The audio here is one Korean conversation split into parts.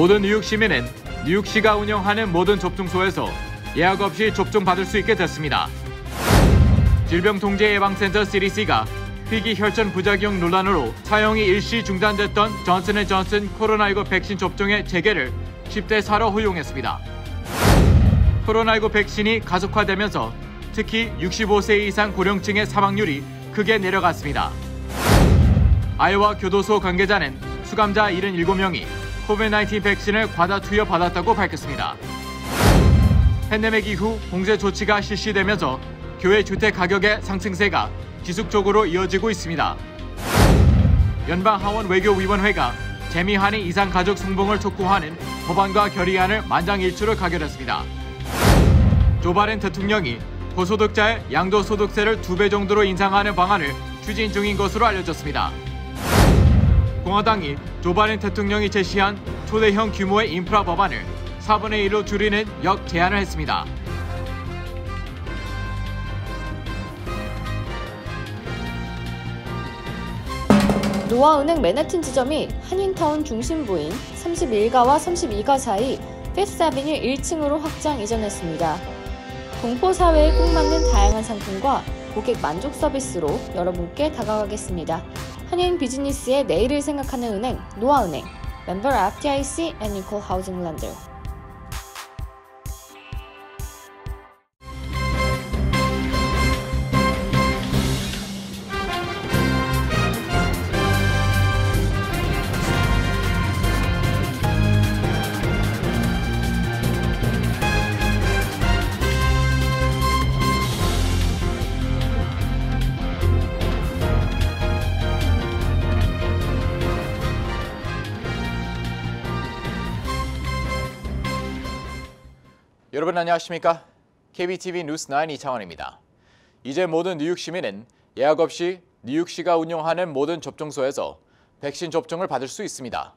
모든 뉴욕 시민은 뉴욕시가 운영하는 모든 접종소에서 예약 없이 접종받을 수 있게 됐습니다. 질병통제예방센터 CDC가 희귀 혈전 부작용 논란으로 사용이 일시 중단됐던 존슨앤존슨 코로나19 백신 접종의 재개를 10대 4로 허용했습니다. 코로나19 백신이 가속화되면서 특히 65세 이상 고령층의 사망률이 크게 내려갔습니다. 아이오와 교도소 관계자는 수감자 77명이 코비드-19 백신을 과다 투여받았다고 밝혔습니다. 팬데믹 이후 봉쇄 조치가 실시되면서 교회 주택 가격의 상승세가 지속적으로 이어지고 있습니다. 연방하원 외교위원회가 재미하니 이상가족 성봉을 촉구하는 법안과 결의안을 만장일치로 가결했습니다. 조 바이든 대통령이 고소득자의 양도소득세를 2배 정도로 인상하는 방안을 추진 중인 것으로 알려졌습니다. 공화당이 조 바이든 대통령이 제시한 초대형 규모의 인프라 법안을 4분의 1로 줄이는 역제안을 했습니다. 노아은행 맨해튼 지점이 한인타운 중심부인 31가와 32가 사이 피프스 애비뉴 1층으로 확장 이전했습니다. 동포사회에 꼭 맞는 다양한 상품과 고객 만족 서비스로 여러분께 다가가겠습니다. 한인 비즈니스의 내일을 생각하는 은행 노아은행, 멤버 FDIC and Equal Housing Lender. 여러분 안녕하십니까? KBTV 뉴스9 이창원입니다. 이제 모든 뉴욕 시민은 예약 없이 뉴욕시가 운영하는 모든 접종소에서 백신 접종을 받을 수 있습니다.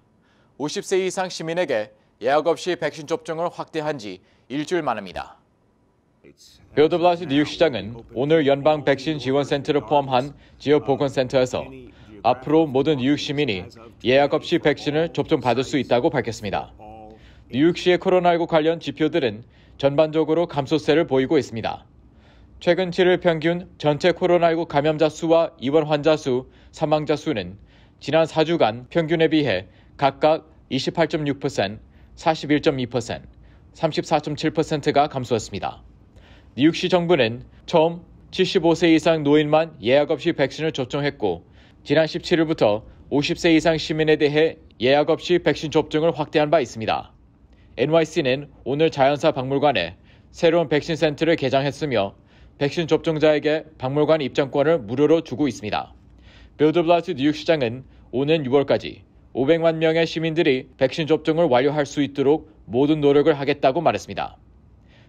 50세 이상 시민에게 예약 없이 백신 접종을 확대한 지 일주일 만입니다. 빌 더 블라시오 뉴욕시장은 오늘 연방 백신 지원센터를 포함한 지역 보건센터에서 앞으로 모든 뉴욕 시민이 예약 없이 백신을 접종받을 수 있다고 밝혔습니다. 뉴욕시의 코로나19 관련 지표들은 전반적으로 감소세를 보이고 있습니다. 최근 7일 평균 전체 코로나19 감염자 수와 입원 환자 수, 사망자 수는 지난 4주간 평균에 비해 각각 28.6%, 41.2%, 34.7%가 감소했습니다. 뉴욕시 정부는 처음 75세 이상 노인만 예약 없이 백신을 접종했고 지난 17일부터 50세 이상 시민에 대해 예약 없이 백신 접종을 확대한 바 있습니다. NYC는 오늘 자연사 박물관에 새로운 백신 센터를 개장했으며 백신 접종자에게 박물관 입장권을 무료로 주고 있습니다. 빌 더 블라시오 뉴욕시장은 오는 6월까지 500만 명의 시민들이 백신 접종을 완료할 수 있도록 모든 노력을 하겠다고 말했습니다.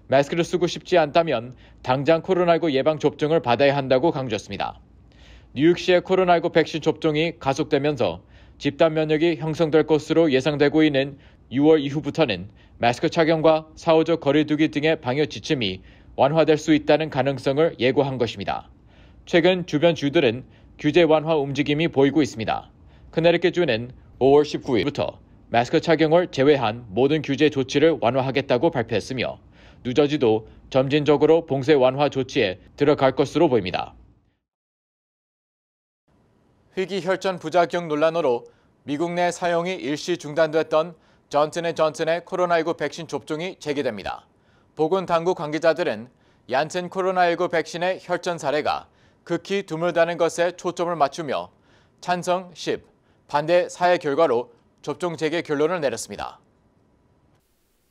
마스크를 쓰고 싶지 않다면 당장 코로나19 예방 접종을 받아야 한다고 강조했습니다. 뉴욕시의 코로나19 백신 접종이 가속되면서 집단 면역이 형성될 것으로 예상되고 있는 6월 이후부터는 마스크 착용과 사후적 거리 두기 등의 방역 지침이 완화될 수 있다는 가능성을 예고한 것입니다. 최근 주변 주들은 규제 완화 움직임이 보이고 있습니다. 커네티컷주는 5월 19일부터 마스크 착용을 제외한 모든 규제 조치를 완화하겠다고 발표했으며 뉴저지도 점진적으로 봉쇄 완화 조치에 들어갈 것으로 보입니다. 희귀 혈전 부작용 논란으로 미국 내 사용이 일시 중단됐던 존슨앤존슨의 코로나19 백신 접종이 재개됩니다. 보건당국 관계자들은 얀센 코로나19 백신의 혈전 사례가 극히 드물다는 것에 초점을 맞추며 찬성 10, 반대 4의 결과로 접종 재개 결론을 내렸습니다.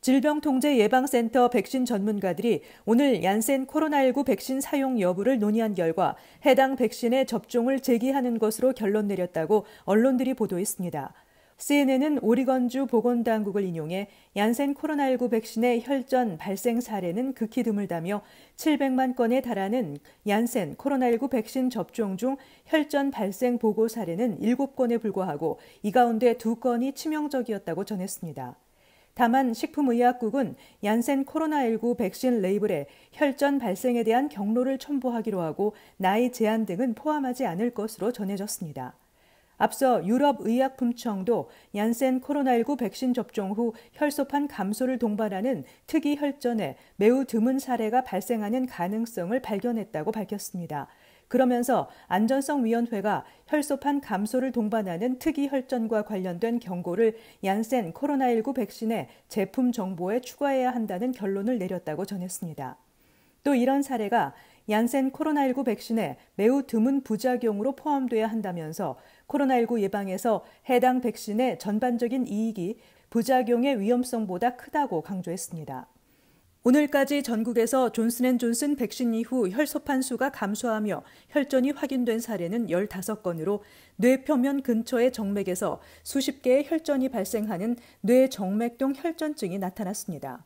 질병통제예방센터 백신 전문가들이 오늘 얀센 코로나19 백신 사용 여부를 논의한 결과 해당 백신의 접종을 재개하는 것으로 결론 내렸다고 언론들이 보도했습니다. CNN은 오리건주 보건당국을 인용해 얀센 코로나19 백신의 혈전 발생 사례는 극히 드물다며 700만 건에 달하는 얀센 코로나19 백신 접종 중 혈전 발생 보고 사례는 7건에 불과하고 이 가운데 2건이 치명적이었다고 전했습니다. 다만 식품의약국은 얀센 코로나19 백신 레이블에 혈전 발생에 대한 경로를 첨부하기로 하고 나이 제한 등은 포함하지 않을 것으로 전해졌습니다. 앞서 유럽의약품청도 얀센 코로나19 백신 접종 후 혈소판 감소를 동반하는 특이 혈전에 매우 드문 사례가 발생하는 가능성을 발견했다고 밝혔습니다. 그러면서 안전성위원회가 혈소판 감소를 동반하는 특이 혈전과 관련된 경고를 얀센 코로나19 백신의 제품 정보에 추가해야 한다는 결론을 내렸다고 전했습니다. 또 이런 사례가 얀센 코로나19 백신에 매우 드문 부작용으로 포함돼야 한다면서 코로나19 예방에서 해당 백신의 전반적인 이익이 부작용의 위험성보다 크다고 강조했습니다. 오늘까지 전국에서 존슨앤존슨 백신 이후 혈소판 수가 감소하며 혈전이 확인된 사례는 15건으로 뇌표면 근처의 정맥에서 수십 개의 혈전이 발생하는 뇌정맥동 혈전증이 나타났습니다.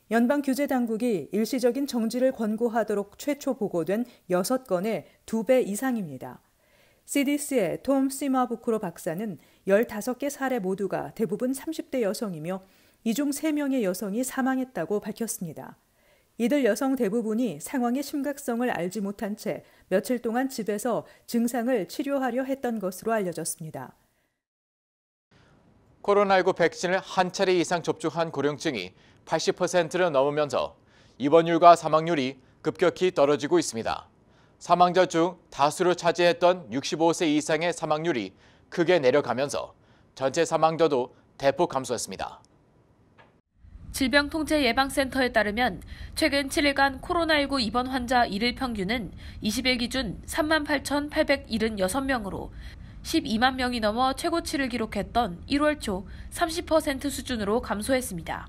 연방규제당국이 일시적인 정지를 권고하도록 최초 보고된 6건의 2배 이상입니다. CDC의 톰 시마부크로 박사는 15개 사례 모두가 대부분 30대 여성이며 이 중 3명의 여성이 사망했다고 밝혔습니다. 이들 여성 대부분이 상황의 심각성을 알지 못한 채 며칠 동안 집에서 증상을 치료하려 했던 것으로 알려졌습니다. 코로나19 백신을 한 차례 이상 접종한 고령층이 80%를 넘으면서 입원율과 사망률이 급격히 떨어지고 있습니다. 사망자 중 다수를 차지했던 65세 이상의 사망률이 크게 내려가면서 전체 사망자도 대폭 감소했습니다. 질병통제예방센터에 따르면 최근 7일간 코로나19 입원 환자 일일 평균은 20일 기준 38,876명으로 12만 명이 넘어 최고치를 기록했던 1월 초 30% 수준으로 감소했습니다.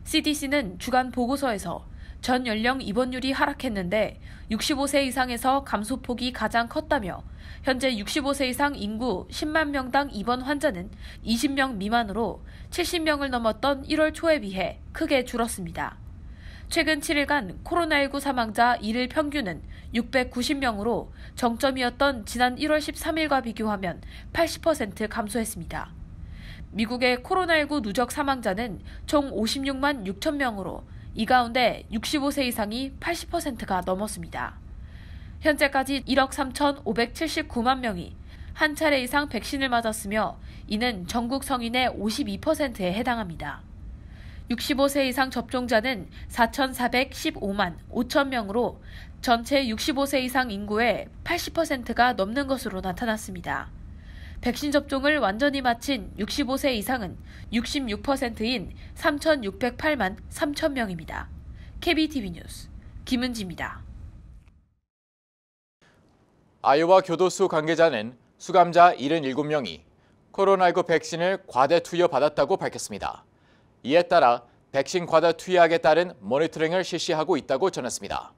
CDC는 주간 보고서에서 전 연령 입원율이 하락했는데 65세 이상에서 감소폭이 가장 컸다며 현재 65세 이상 인구 10만 명당 입원 환자는 20명 미만으로 70명을 넘었던 1월 초에 비해 크게 줄었습니다. 최근 7일간 코로나19 사망자 일일 평균은 690명으로 정점이었던 지난 1월 13일과 비교하면 80% 감소했습니다. 미국의 코로나19 누적 사망자는 총 56만 6천 명으로 이 가운데 65세 이상이 80%가 넘었습니다. 현재까지 1억 3,579만 명이 한 차례 이상 백신을 맞았으며 이는 전국 성인의 52%에 해당합니다. 65세 이상 접종자는 4,415만 5천 명으로 전체 65세 이상 인구의 80%가 넘는 것으로 나타났습니다. 백신 접종을 완전히 마친 65세 이상은 66%인 3,608만 3천 명입니다. KBTV 뉴스 김은지입니다. 아이오와 교도소 관계자는 수감자 77명이 코로나19 백신을 과대 투여받았다고 밝혔습니다. 이에 따라 백신 과다 투여에 따른 모니터링을 실시하고 있다고 전했습니다.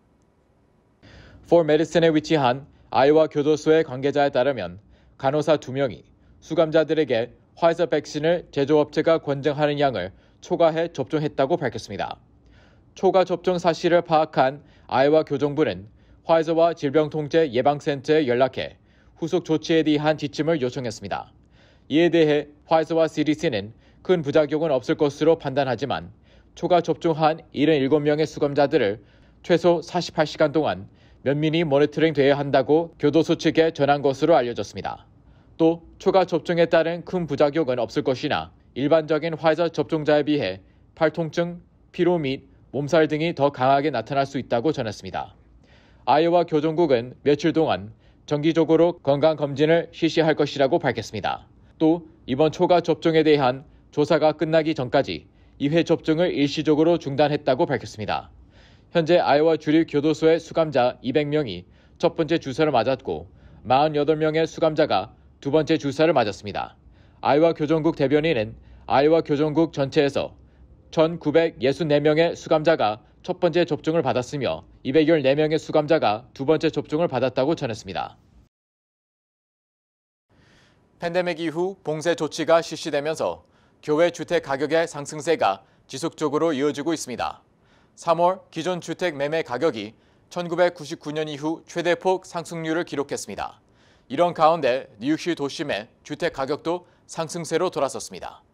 For Medicine에 위치한 아이오와 교도소의 관계자에 따르면 간호사 2명이 수감자들에게 화이자 백신을 제조업체가 권장하는 양을 초과해 접종했다고 밝혔습니다. 초과 접종 사실을 파악한 아이오와 교정부는 화이자와 질병통제예방센터에 연락해 후속 조치에 대한 지침을 요청했습니다. 이에 대해 화이자와 CDC는 큰 부작용은 없을 것으로 판단하지만 초과 접종한 77명의 수감자들을 최소 48시간 동안 면밀히 모니터링돼야 한다고 교도소 측에 전한 것으로 알려졌습니다. 또 초과 접종에 따른 큰 부작용은 없을 것이나 일반적인 화이자 접종자에 비해 팔통증, 피로 및 몸살 등이 더 강하게 나타날 수 있다고 전했습니다. 아이오와 교정국은 며칠 동안 정기적으로 건강검진을 실시할 것이라고 밝혔습니다. 또 이번 초과 접종에 대한 조사가 끝나기 전까지 2회 접종을 일시적으로 중단했다고 밝혔습니다. 현재 아이오와 주립 교도소의 수감자 200명이 첫 번째 주사를 맞았고 48명의 수감자가 두 번째 주사를 맞았습니다. 아이오와 교정국 대변인은 아이오와 교정국 전체에서 1,964명의 수감자가 첫 번째 접종을 받았으며 214명의 수감자가 두 번째 접종을 받았다고 전했습니다. 팬데믹 이후 봉쇄 조치가 실시되면서 교외 주택 가격의 상승세가 지속적으로 이어지고 있습니다. 3월 기존 주택 매매 가격이 1999년 이후 최대폭 상승률을 기록했습니다. 이런 가운데 뉴욕시 도심의 주택 가격도 상승세로 돌아섰습니다.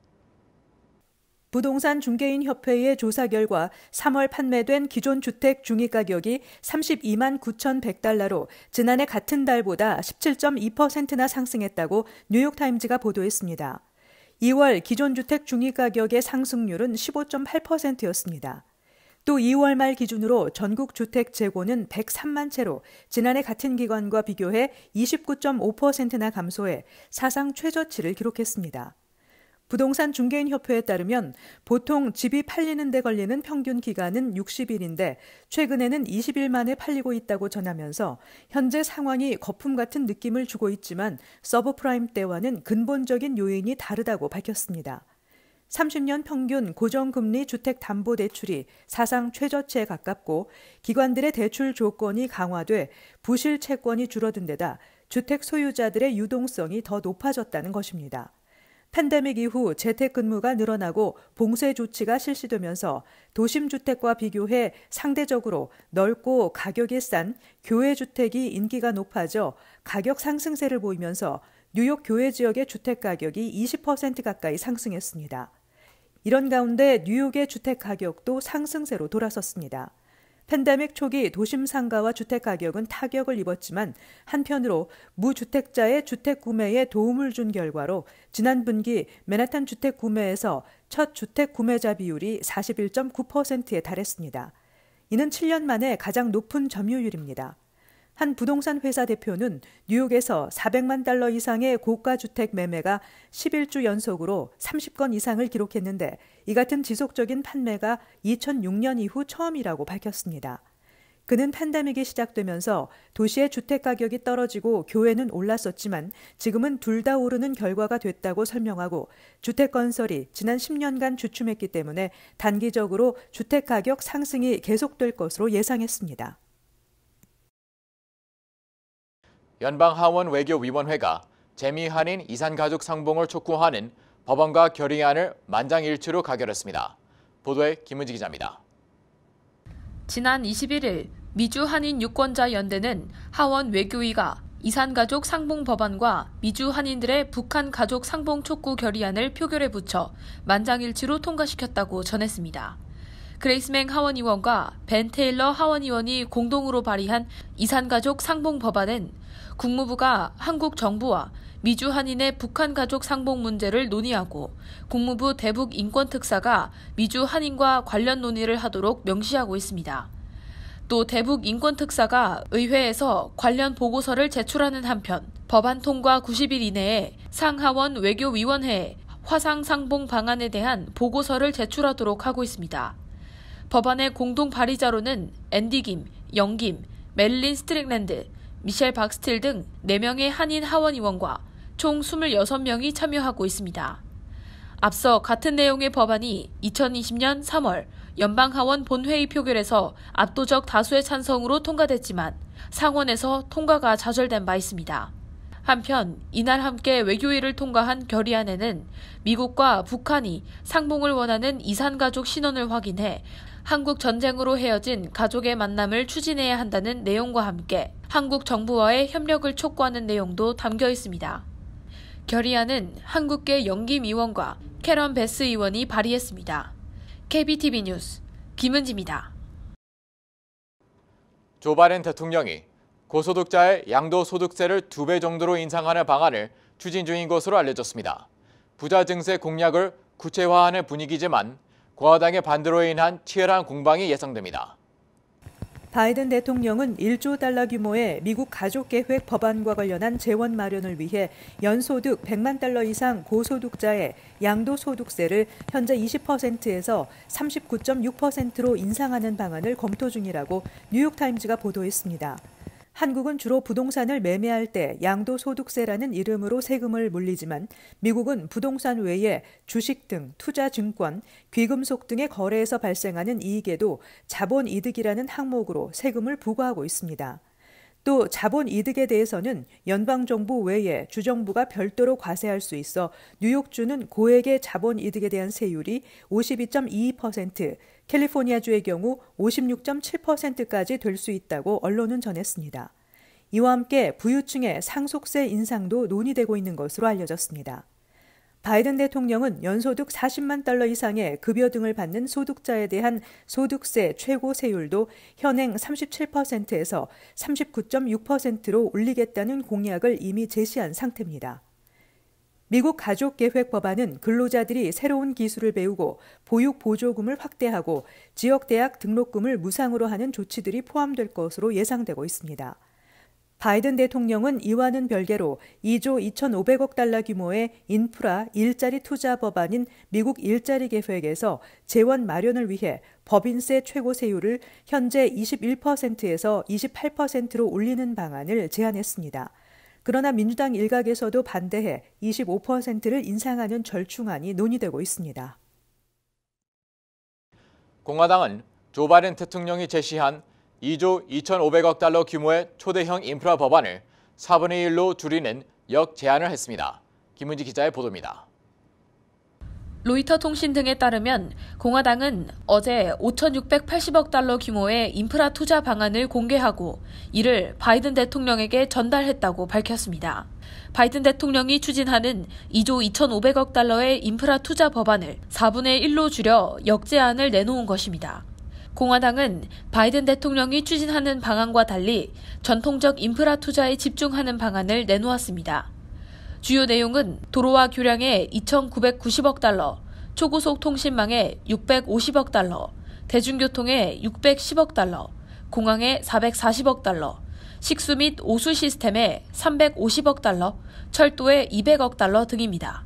부동산 중개인 협회의 조사 결과 3월 판매된 기존 주택 중위가격이 32만 9,100달러로 지난해 같은 달보다 17.2%나 상승했다고 뉴욕타임즈가 보도했습니다. 2월 기존 주택 중위가격의 상승률은 15.8%였습니다. 또 2월 말 기준으로 전국 주택 재고는 103만 채로 지난해 같은 기간과 비교해 29.5%나 감소해 사상 최저치를 기록했습니다. 부동산 중개인 협회에 따르면 보통 집이 팔리는 데 걸리는 평균 기간은 60일인데 최근에는 20일 만에 팔리고 있다고 전하면서 현재 상황이 거품 같은 느낌을 주고 있지만 서브프라임 때와는 근본적인 요인이 다르다고 밝혔습니다. 30년 평균 고정금리 주택담보대출이 사상 최저치에 가깝고 기관들의 대출 조건이 강화돼 부실 채권이 줄어든 데다 주택 소유자들의 유동성이 더 높아졌다는 것입니다. 팬데믹 이후 재택근무가 늘어나고 봉쇄 조치가 실시되면서 도심 주택과 비교해 상대적으로 넓고 가격이 싼 교외 주택이 인기가 높아져 가격 상승세를 보이면서 뉴욕 교외 지역의 주택 가격이 20% 가까이 상승했습니다. 이런 가운데 뉴욕의 주택 가격도 상승세로 돌아섰습니다. 팬데믹 초기 도심 상가와 주택 가격은 타격을 입었지만 한편으로 무주택자의 주택 구매에 도움을 준 결과로 지난 분기 맨하탄 주택 구매에서 첫 주택 구매자 비율이 41.9%에 달했습니다. 이는 7년 만에 가장 높은 점유율입니다. 한 부동산 회사 대표는 뉴욕에서 400만 달러 이상의 고가 주택 매매가 11주 연속으로 30건 이상을 기록했는데 이 같은 지속적인 판매가 2006년 이후 처음이라고 밝혔습니다. 그는 팬데믹이 시작되면서 도시의 주택 가격이 떨어지고 교외는 올랐었지만 지금은 둘 다 오르는 결과가 됐다고 설명하고 주택 건설이 지난 10년간 주춤했기 때문에 단기적으로 주택 가격 상승이 계속될 것으로 예상했습니다. 연방하원외교위원회가 재미한인 이산가족 상봉을 촉구하는 법안과 결의안을 만장일치로 가결했습니다. 보도에 김은지 기자입니다. 지난 21일 미주 한인 유권자 연대는 하원 외교위가 이산가족 상봉 법안과 미주 한인들의 북한 가족 상봉 촉구 결의안을 표결에 붙여 만장일치로 통과시켰다고 전했습니다. 그레이스맹 하원의원과 벤 테일러 하원의원이 공동으로 발의한 이산가족 상봉 법안은 국무부가 한국 정부와 미주 한인의 북한 가족 상봉 문제를 논의하고 국무부 대북 인권특사가 미주 한인과 관련 논의를 하도록 명시하고 있습니다. 또 대북 인권특사가 의회에서 관련 보고서를 제출하는 한편 법안 통과 90일 이내에 상하원 외교위원회에 화상 상봉 방안에 대한 보고서를 제출하도록 하고 있습니다. 법안의 공동 발의자로는 앤디 김, 영 김, 메릴린 스트릭랜드, 미셸 박스틸 등 4명의 한인 하원의원과 총 26명이 참여하고 있습니다. 앞서 같은 내용의 법안이 2020년 3월 연방하원 본회의 표결에서 압도적 다수의 찬성으로 통과됐지만 상원에서 통과가 좌절된 바 있습니다. 한편 이날 함께 외교위를 통과한 결의안에는 미국과 북한이 상봉을 원하는 이산가족 신원을 확인해 한국 전쟁으로 헤어진 가족의 만남을 추진해야 한다는 내용과 함께 한국 정부와의 협력을 촉구하는 내용도 담겨 있습니다. 결의안은 한국계 영김 의원과 캐런 베스 의원이 발의했습니다. KBTV 뉴스 김은지입니다. 조 바이든 대통령이 고소득자의 양도소득세를 2배 정도로 인상하는 방안을 추진 중인 것으로 알려졌습니다. 부자 증세 공약을 구체화하는 분위기지만 공화당의 반대로 인한 치열한 공방이 예상됩니다. 바이든 대통령은 1조 달러 규모의 미국 가족계획 법안과 관련한 재원 마련을 위해 연소득 100만 달러 이상 고소득자의 양도소득세를 현재 20%에서 39.6%로 인상하는 방안을 검토 중이라고 뉴욕타임즈가 보도했습니다. 한국은 주로 부동산을 매매할 때 양도소득세라는 이름으로 세금을 물리지만 미국은 부동산 외에 주식 등 투자증권, 귀금속 등의 거래에서 발생하는 이익에도 자본이득이라는 항목으로 세금을 부과하고 있습니다. 또 자본이득에 대해서는 연방정부 외에 주정부가 별도로 과세할 수 있어 뉴욕주는 고액의 자본이득에 대한 세율이 52.22%, 캘리포니아주의 경우 56.7%까지 될 수 있다고 언론은 전했습니다. 이와 함께 부유층의 상속세 인상도 논의되고 있는 것으로 알려졌습니다. 바이든 대통령은 연소득 40만 달러 이상의 급여 등을 받는 소득자에 대한 소득세 최고 세율도 현행 37%에서 39.6%로 올리겠다는 공약을 이미 제시한 상태입니다. 미국 가족계획 법안은 근로자들이 새로운 기술을 배우고 보육 보조금을 확대하고 지역대학 등록금을 무상으로 하는 조치들이 포함될 것으로 예상되고 있습니다. 바이든 대통령은 이와는 별개로 2조 2,500억 달러 규모의 인프라 일자리 투자 법안인 미국 일자리 계획에서 재원 마련을 위해 법인세 최고 세율을 현재 21%에서 28%로 올리는 방안을 제안했습니다. 그러나 민주당 일각에서도 반대해 25%를 인상하는 절충안이 논의되고 있습니다. 공화당은 조 바이든 대통령이 제시한 2조 2,500억 달러 규모의 초대형 인프라 법안을 4분의 1로 줄이는 역제안을 했습니다. 김은지 기자의 보도입니다. 로이터 통신 등에 따르면 공화당은 어제 5,680억 달러 규모의 인프라 투자 방안을 공개하고 이를 바이든 대통령에게 전달했다고 밝혔습니다. 바이든 대통령이 추진하는 2조 2,500억 달러의 인프라 투자 법안을 4분의 1로 줄여 역제안을 내놓은 것입니다. 공화당은 바이든 대통령이 추진하는 방안과 달리 전통적 인프라 투자에 집중하는 방안을 내놓았습니다. 주요 내용은 도로와 교량에 2,990억 달러, 초고속 통신망에 650억 달러, 대중교통에 610억 달러, 공항에 440억 달러, 식수 및 오수 시스템에 350억 달러, 철도에 200억 달러 등입니다.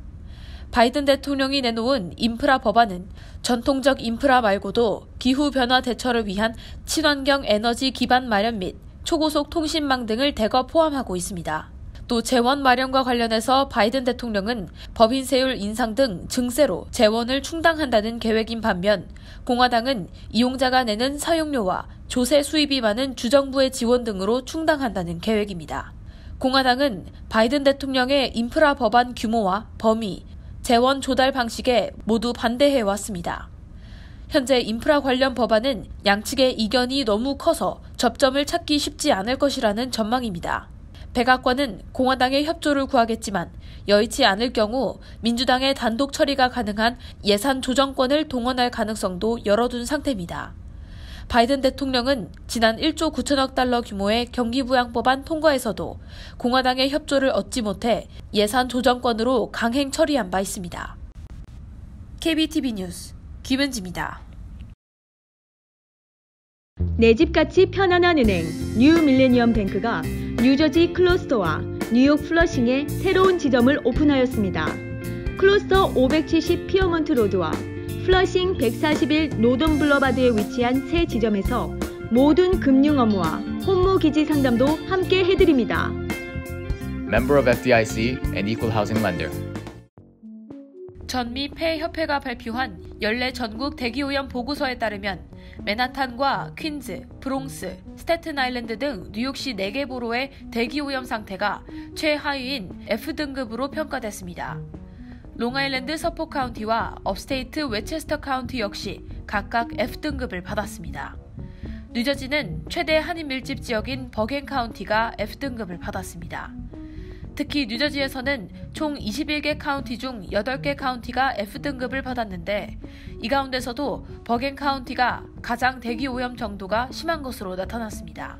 바이든 대통령이 내놓은 인프라 법안은 전통적 인프라 말고도 기후변화 대처를 위한 친환경 에너지 기반 마련 및 초고속 통신망 등을 대거 포함하고 있습니다. 또 재원 마련과 관련해서 바이든 대통령은 법인세율 인상 등 증세로 재원을 충당한다는 계획인 반면 공화당은 이용자가 내는 사용료와 조세 수입이 많은 주정부의 지원 등으로 충당한다는 계획입니다. 공화당은 바이든 대통령의 인프라 법안 규모와 범위, 재원 조달 방식에 모두 반대해왔습니다. 현재 인프라 관련 법안은 양측의 이견이 너무 커서 접점을 찾기 쉽지 않을 것이라는 전망입니다. 백악관은 공화당의 협조를 구하겠지만 여의치 않을 경우 민주당의 단독 처리가 가능한 예산 조정권을 동원할 가능성도 열어둔 상태입니다. 바이든 대통령은 지난 1조 9천억 달러 규모의 경기부양법안 통과에서도 공화당의 협조를 얻지 못해 예산 조정권으로 강행 처리한 바 있습니다. KBTV 뉴스 김은지입니다. 내 집같이 편안한 은행 뉴 밀레니엄 뱅크가 뉴저지 클러스터와 뉴욕 플러싱에 새로운 지점을 오픈하였습니다. 클러스터 570 피어먼트 로드와 플러싱 141 노던 블러바드에 위치한 새 지점에서 모든 금융 업무와 혼무 기지 상담도 함께 해드립니다. Member of FDIC and Equal Housing Lender. 전미폐협회가 발표한 연례 전국 대기오염 보고서에 따르면 맨하탄과 퀸즈, 브롱스, 스태튼 아일랜드 등 뉴욕시 4개 보로의 대기오염 상태가 최하위인 F등급으로 평가됐습니다. 롱아일랜드 서포 카운티와 업스테이트 웨체스터 카운티 역시 각각 F등급을 받았습니다. 뉴저지는 최대 한인 밀집 지역인 버겐 카운티가 F등급을 받았습니다. 특히 뉴저지에서는 총 21개 카운티 중 8개 카운티가 F등급을 받았는데 이 가운데서도 버겐 카운티가 가장 대기오염 정도가 심한 것으로 나타났습니다.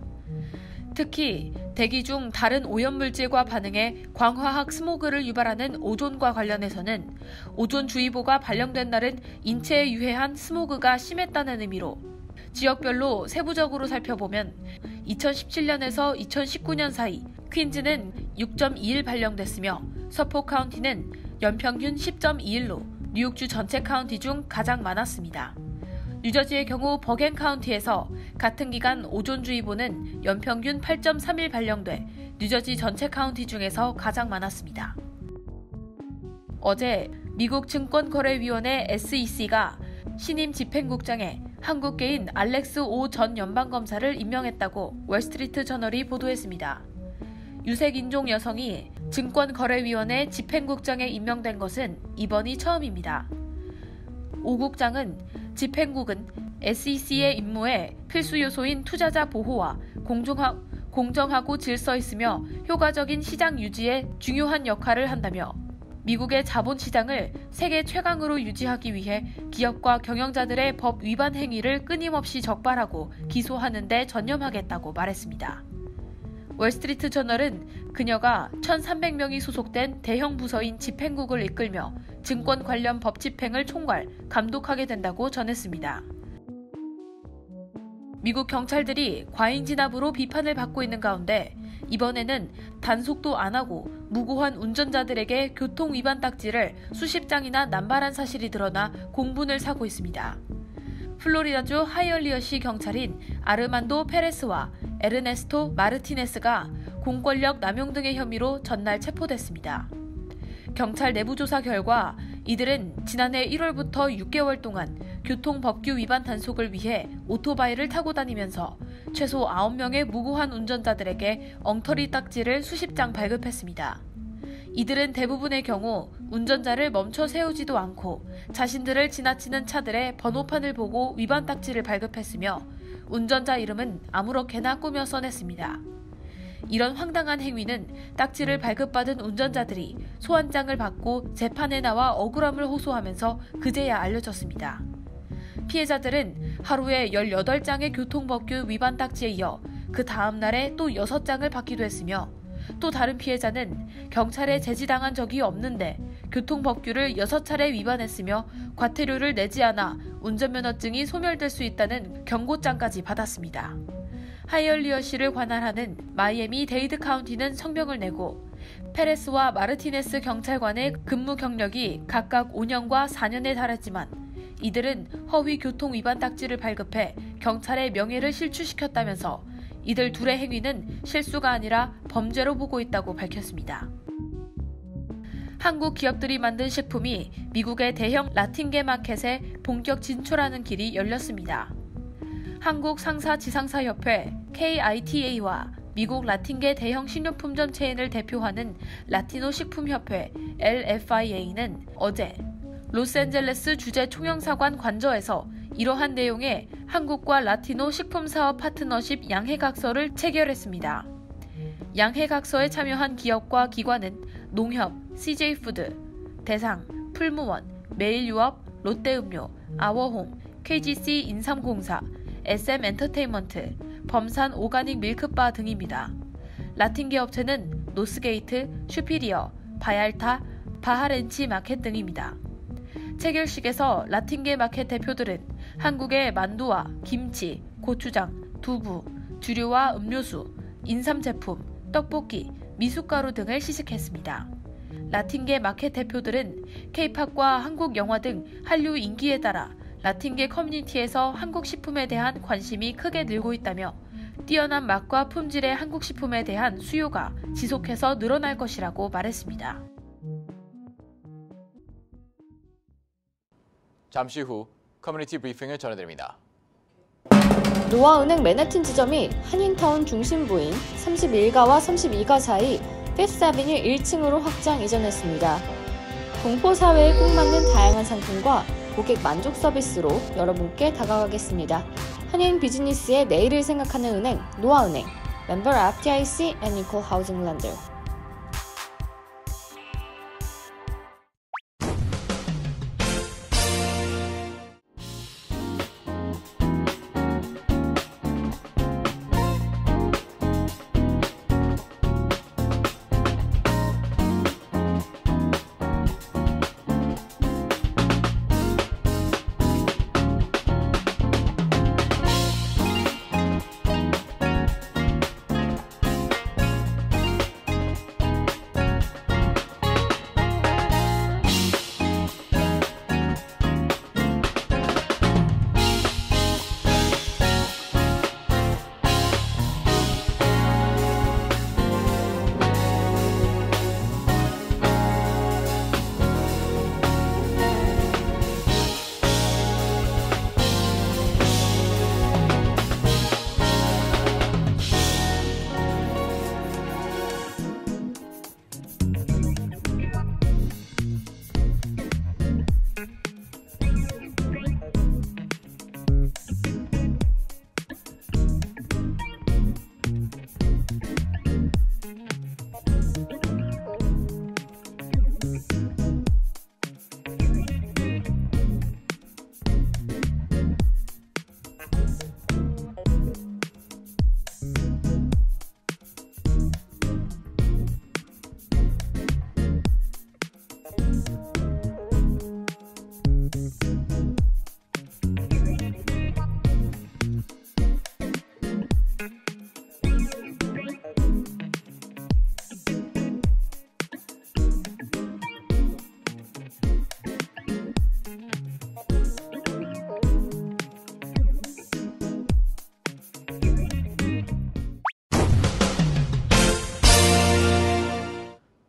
특히 대기 중 다른 오염물질과 반응해 광화학 스모그를 유발하는 오존과 관련해서는 오존주의보가 발령된 날은 인체에 유해한 스모그가 심했다는 의미로 지역별로 세부적으로 살펴보면 2017년에서 2019년 사이 퀸즈는 6.21 발령됐으며 서포 카운티는 연평균 10.21로 뉴욕주 전체 카운티 중 가장 많았습니다. 뉴저지의 경우 버겐 카운티에서 같은 기간 오존주의보는 연평균 8.31 발령돼 뉴저지 전체 카운티 중에서 가장 많았습니다. 어제 미국 증권거래위원회 SEC가 신임 집행국장에 한국계인 알렉스 오 전 연방검사를 임명했다고 월스트리트 저널이 보도했습니다. 유색인종 여성이 증권거래위원회 집행국장에 임명된 것은 이번이 처음입니다. 오 국장은 집행국은 SEC의 임무에 필수 요소인 투자자 보호와 공정하고 질서 있으며 효과적인 시장 유지에 중요한 역할을 한다며 미국의 자본시장을 세계 최강으로 유지하기 위해 기업과 경영자들의 법 위반 행위를 끊임없이 적발하고 기소하는 데 전념하겠다고 말했습니다. 월스트리트 저널은 그녀가 1,300명이 소속된 대형 부서인 집행국을 이끌며 증권 관련 법 집행을 총괄, 감독하게 된다고 전했습니다. 미국 경찰들이 과잉 진압으로 비판을 받고 있는 가운데 이번에는 단속도 안 하고 무고한 운전자들에게 교통 위반 딱지를 수십 장이나 남발한 사실이 드러나 공분을 사고 있습니다. 플로리다주 하이얼리어시 경찰인 아르만도 페레스와 에르네스토 마르티네스가 공권력 남용 등의 혐의로 전날 체포됐습니다. 경찰 내부 조사 결과 이들은 지난해 1월부터 6개월 동안 교통법규 위반 단속을 위해 오토바이를 타고 다니면서 최소 9명의 무고한 운전자들에게 엉터리 딱지를 수십 장 발급했습니다. 이들은 대부분의 경우 운전자를 멈춰 세우지도 않고 자신들을 지나치는 차들의 번호판을 보고 위반 딱지를 발급했으며 운전자 이름은 아무렇게나 꾸며 써냈습니다. 이런 황당한 행위는 딱지를 발급받은 운전자들이 소환장을 받고 재판에 나와 억울함을 호소하면서 그제야 알려졌습니다. 피해자들은 하루에 18장의 교통법규 위반 딱지에 이어 그 다음 날에 또 6장을 받기도 했으며 또 다른 피해자는 경찰에 제지당한 적이 없는데 교통법규를 6차례 위반했으며 과태료를 내지 않아 운전면허증이 소멸될 수 있다는 경고장까지 받았습니다. 하이얼리어시를 관할하는 마이애미 데이드 카운티는 성명을 내고 페레스와 마르티네스 경찰관의 근무 경력이 각각 5년과 4년에 달했지만 이들은 허위 교통 위반 딱지를 발급해 경찰의 명예를 실추시켰다면서 이들 둘의 행위는 실수가 아니라 범죄로 보고 있다고 밝혔습니다. 한국 기업들이 만든 식품이 미국의 대형 라틴계 마켓에 본격 진출하는 길이 열렸습니다. 한국 상사 지상사 협회 KITA와 미국 라틴계 대형 식료품점 체인을 대표하는 라티노 식품협회 LFIA는 어제 로스앤젤레스 주재 총영사관 관저에서 이러한 내용의 한국과 라티노 식품사업 파트너십 양해각서를 체결했습니다. 양해각서에 참여한 기업과 기관은 농협, CJ푸드, 대상, 풀무원, 매일유업, 롯데음료, 아워홈, KGC 인삼공사, SM엔터테인먼트, 범산 오가닉 밀크바 등입니다. 라틴계 업체는 노스게이트, 슈피리어, 바얄타, 바하렌치 마켓 등입니다. 체결식에서 라틴계 마켓 대표들은 한국의 만두와 김치, 고추장, 두부, 주류와 음료수, 인삼 제품, 떡볶이, 미숫가루 등을 시식했습니다. 라틴계 마켓 대표들은 K-팝과 한국 영화 등 한류 인기에 따라 라틴계 커뮤니티에서 한국 식품에 대한 관심이 크게 늘고 있다며 뛰어난 맛과 품질의 한국 식품에 대한 수요가 지속해서 늘어날 것이라고 말했습니다. 잠시 후 커뮤니티 브리핑을 전해드립니다. 노아은행 맨해튼 지점이 한인타운 중심부인 31가와 32가 사이 피프스 아비뉴 1층으로 확장 이전했습니다. 동포 사회에 꼭 맞는 다양한 상품과 고객 만족 서비스로 여러분께 다가가겠습니다. 한인 비즈니스의 내일을 생각하는 은행 노아은행, 멤버 FDIC and Equal Housing Lender.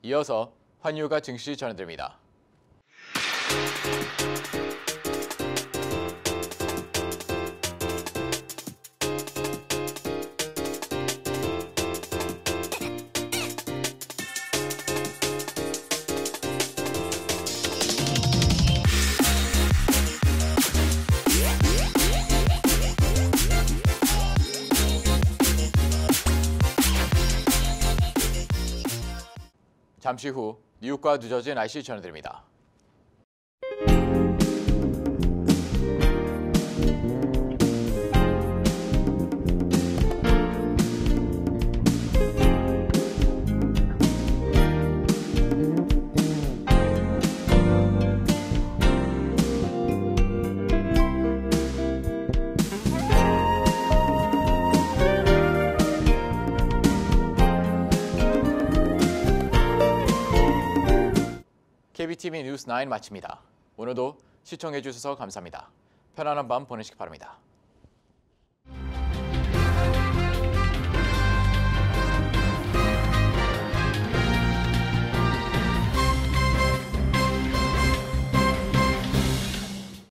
이어서 환율과 증시 전해드립니다. 잠시 후 뉴욕과 뉴저지 날씨 전해드립니다. KBTV 뉴스 9 마칩니다. 오늘도 시청해주셔서 감사합니다. 편안한 밤 보내시기 바랍니다.